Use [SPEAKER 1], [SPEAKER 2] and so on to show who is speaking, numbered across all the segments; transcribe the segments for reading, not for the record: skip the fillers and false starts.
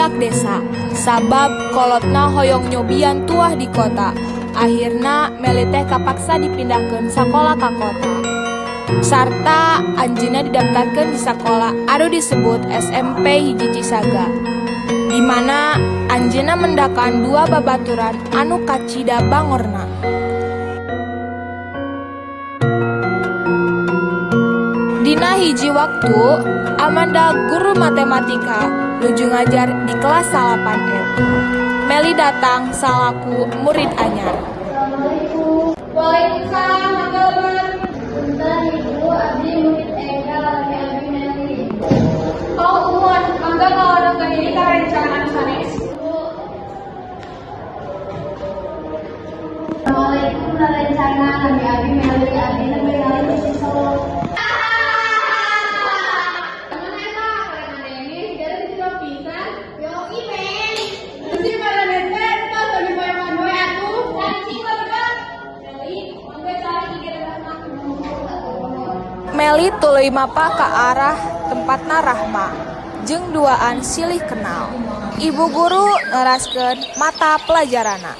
[SPEAKER 1] budak desa. Sabab kolotna hoyong nyobian tuah di kota. Akhirna Meli teh kapaksa dipindahkeun sakola ka kota. Sarta anjeunna didaftarkeun di sakola anu disebut SMP hiji Cisaga. Di mana anjeunna mendakan 2 babaturan anu kacida bangorna. Dina hiji waktu, Amanda guru matematika nuju ngajar di kelas 8E. Meli datang salaku murid anyar.
[SPEAKER 2] Assalamualaikum.
[SPEAKER 3] Waalaikumsalam, Mangga Lemar.
[SPEAKER 2] Punten Ibu, abdi murid Eka lagi abdi Meli.
[SPEAKER 3] Oh, umuan, Mangga ngawarengkeun diri ka rencangan sanes.
[SPEAKER 2] Assalamualaikum rencana lagi abdi Meli abdi Meli siswa.
[SPEAKER 1] Meli tuluy mapa ka arah tempatna Rahma, jeung duaan silih kenal. Ibu guru neraskeun mata pelajarana.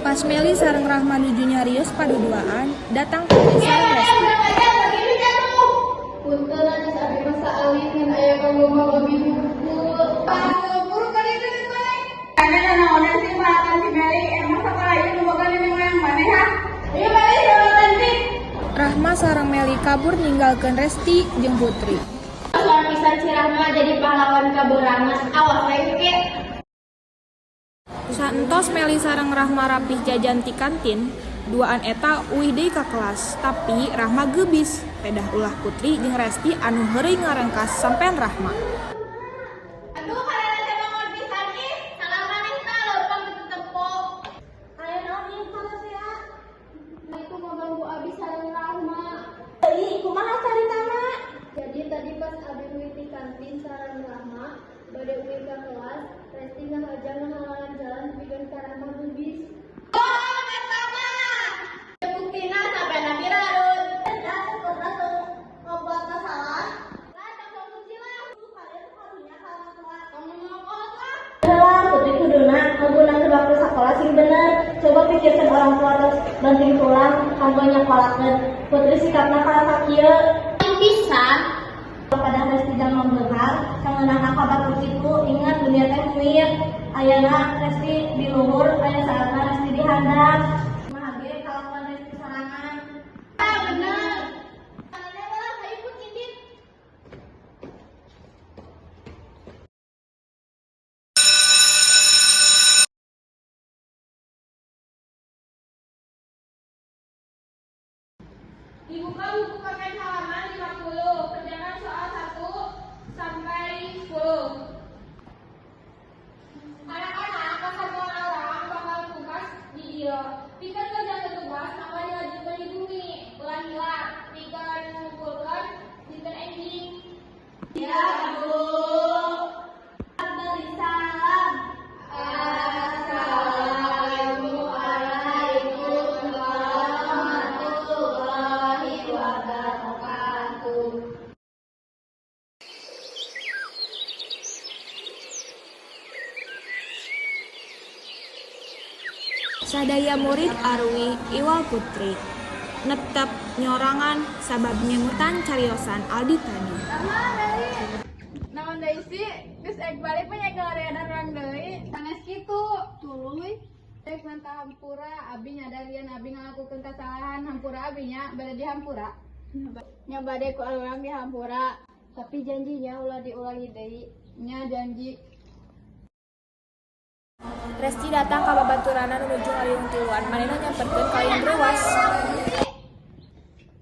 [SPEAKER 1] Pas Meli sareng Rahma nuju nyarios paduduaan, datang Putri sareng Resti.
[SPEAKER 2] Punten anis abdi masa alin ngan aya kanggo mababi buku.
[SPEAKER 3] Buru ka dieu teh bae. Kana naonan sih makan si Meli, emang sakola ieu nu bakal nini moyang maneh. Ieu Meli jalan sih.
[SPEAKER 1] Rahma sareng Meli kabur ninggalkeun Resti jeung Putri.
[SPEAKER 2] Soal pisan si Rahma jadi pahlawan kaburangan. Awas bae ge.
[SPEAKER 1] Saentos Meli sareng Rahma rapih jajan ti kantin, duaan eta uih deui ka kelas, tapi Rahma geubis. Pedah ulah Putri jeung Resti anu heureui ngarengkas sampean Rahma.
[SPEAKER 3] Aduh, karena teh bangun pisan ih. Salah maneh tah leumpang kitu tempo.
[SPEAKER 2] Aya naon ieu kana ya? Itu ngaganggu abdi sareng Rahma.
[SPEAKER 3] Ih, kumaha caritana?
[SPEAKER 2] Jadi tadi pas abdi uih di kantin sareng Rahma, bade uih ka kelas, Resti ngahajar ngahalangan jalan pikeun ka Rahma geubis.
[SPEAKER 3] Oh, eta mah. Buktina sampai nabi rarut.
[SPEAKER 2] Ngobrol masalah. Putri kuduna menggunakan waktu sekolah sing bener. Coba pikirkan orang tua terus banting tulang, kanggo nyakolakeun. Putri sikapna kala kieu.
[SPEAKER 3] Pisan.
[SPEAKER 2] Pada Resti jangan membehar, sangeunana kabar kitu, ingat dunia teh muir. Ayeuna Resti di luhur, aya saatna Resti di handap. Kumaha ge kalakuan Resti sorangan.
[SPEAKER 3] Ah, bener. Karena malah saya ikut cindit. Dibuka buku paket halaman 50. Kerjakan soal 1 sampai 10. Anak-anak, kesatuan orang bakal tugas di dia. Pikeun kerjaan tugas sampai dilanjutkan di bumi. Ulah hilang. Pikeun ngumpulkeun dinten ending. Ya, Bu.
[SPEAKER 2] Salam.
[SPEAKER 3] Assalamualaikum warahmatullahi wabarakatuh.
[SPEAKER 1] Sadaya murid Arwi Iwal Putri netep nyorangan sabab nyemutan cariosan Aldi tadi.
[SPEAKER 3] Naon deui sih? Geus ek balik mah nya ngaleanan urang deui. Sanes kitu, tuluy. Ek mantah hampura, abi nyadar yen abi ngalakukeun kasalahan, hampura abi nya bade dihampura. Nya bade ku urang dihampura, tapi janjinya ulah diulangi deui. Nya janji.
[SPEAKER 1] Resti datang ka babaturanna nuju ngaliung tiluan, manehna nyamperkeun ka yang rewas.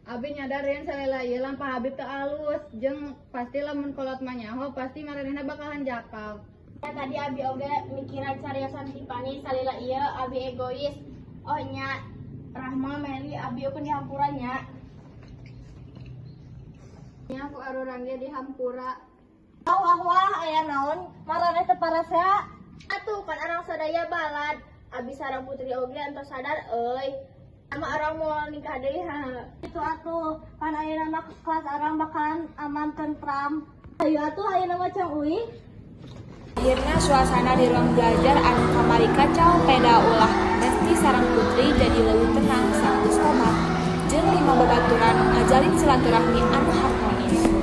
[SPEAKER 3] Abi nyadar yen salela ieu lampah Habib teu alus, jeung pasti lamun kolot mah nyaho pasti maranehna bakalan jakal.
[SPEAKER 2] Ya, tadi abi oge mikiran cariosan si Pani salila ieu abi egois. Oh nya Rahma Meli abi eukeun dihampurannya.
[SPEAKER 3] Nya ku arurang ge dihampura.
[SPEAKER 2] Wah aya naon? Maraneh teu parasa. Atuh kan orang sadaya balad, abis sarang putri oge antos sadar euy. Sama orang mau nikah deui ha. Itu atuh, kan ayeuna mah kelas orang bakalan aman tentram. Ayo atuh ayeuna mah cang uih.
[SPEAKER 1] Akhirnya suasana di ruang belajar anu kamari kacau peda ulah Resti sareng Putri jadi leuwih tenang saat geus komat jeung lima babaturan ngajalin silaturahmi anu harmonis.